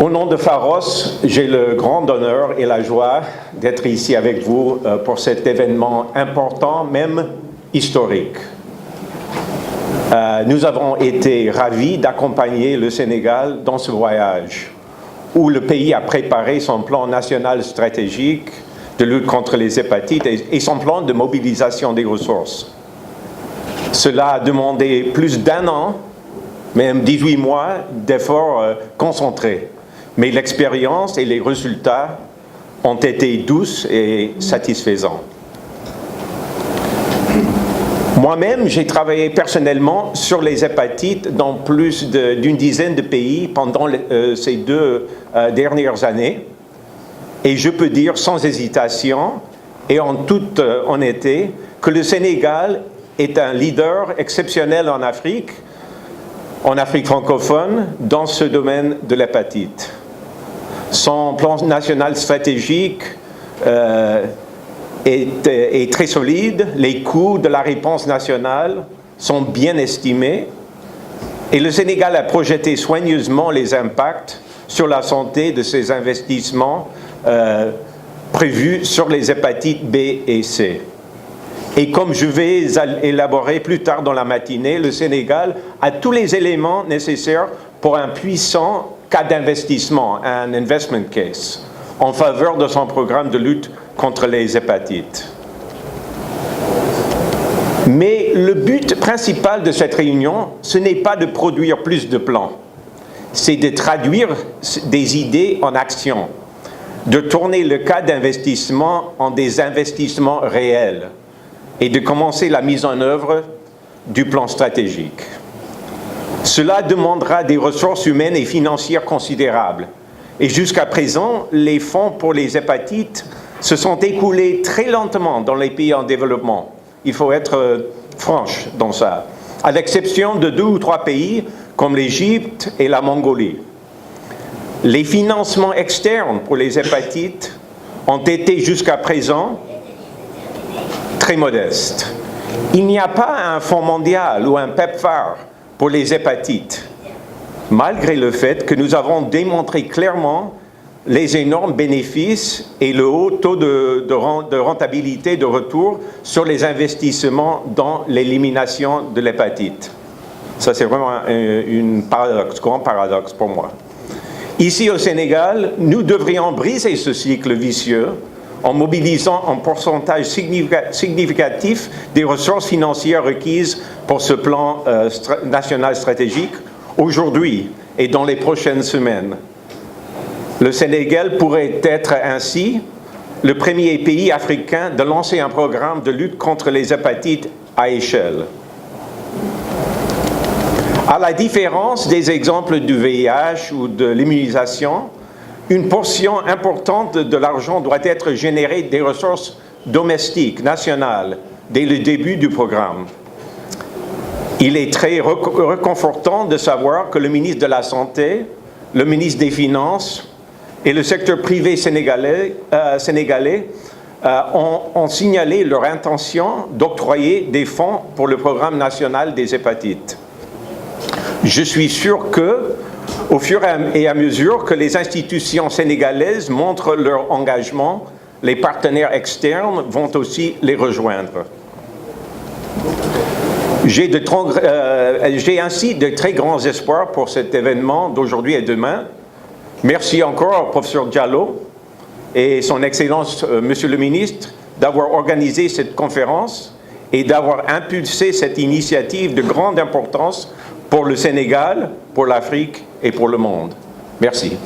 Au nom de Pharos, j'ai le grand honneur et la joie d'être ici avec vous pour cet événement important, même historique. Nous avons été ravis d'accompagner le Sénégal dans ce voyage, où le pays a préparé son plan national stratégique de lutte contre les hépatites et son plan de mobilisation des ressources. Cela a demandé plus d'1 an, même 18 mois d'efforts concentrés. Mais l'expérience et les résultats ont été douces et satisfaisants. Moi-même, j'ai travaillé personnellement sur les hépatites dans plus d'une dizaine de pays pendant ces 2 dernières années. Et je peux dire sans hésitation et en toute honnêteté que le Sénégal est un leader exceptionnel en Afrique francophone, dans ce domaine de l'hépatite. Son plan national stratégique est très solide, les coûts de la réponse nationale sont bien estimés et le Sénégal a projeté soigneusement les impacts sur la santé de ses investissements prévus sur les hépatites B et C. Et comme je vais élaborer plus tard dans la matinée, le Sénégal a tous les éléments nécessaires pour un puissant cas d'investissement, un investment case, en faveur de son programme de lutte contre les hépatites. Mais le but principal de cette réunion, ce n'est pas de produire plus de plans, c'est de traduire des idées en action, de tourner le cas d'investissement en des investissements réels et de commencer la mise en œuvre du plan stratégique. Cela demandera des ressources humaines et financières considérables. Et jusqu'à présent, les fonds pour les hépatites se sont écoulés très lentement dans les pays en développement. Il faut être franche dans ça, à l'exception de 2 ou 3 pays comme l'Égypte et la Mongolie. Les financements externes pour les hépatites ont été jusqu'à présent très modestes. Il n'y a pas un fonds mondial ou un PEPFAR pour les hépatites, malgré le fait que nous avons démontré clairement les énormes bénéfices et le haut taux de rentabilité de retour sur les investissements dans l'élimination de l'hépatite. Ça, c'est vraiment un grand paradoxe pour moi. Ici au Sénégal, nous devrions briser ce cycle vicieux en mobilisant un pourcentage significatif des ressources financières requises pour ce plan national stratégique aujourd'hui et dans les prochaines semaines. Le Sénégal pourrait être ainsi le premier pays africain de lancer un programme de lutte contre les hépatites à échelle. À la différence des exemples du VIH ou de l'immunisation, une portion importante de l'argent doit être générée des ressources domestiques, nationales, dès le début du programme. Il est très réconfortant de savoir que le ministre de la Santé, le ministre des Finances et le secteur privé sénégalais ont signalé leur intention d'octroyer des fonds pour le programme national des hépatites. Je suis sûr que, au fur et à mesure que les institutions sénégalaises montrent leur engagement, les partenaires externes vont aussi les rejoindre. J'ai ainsi de très grands espoirs pour cet événement d'aujourd'hui et demain. Merci encore au professeur Diallo et son Excellence, Monsieur le Ministre, d'avoir organisé cette conférence et d'avoir impulsé cette initiative de grande importance pour le Sénégal, pour l'Afrique et pour le monde. Merci.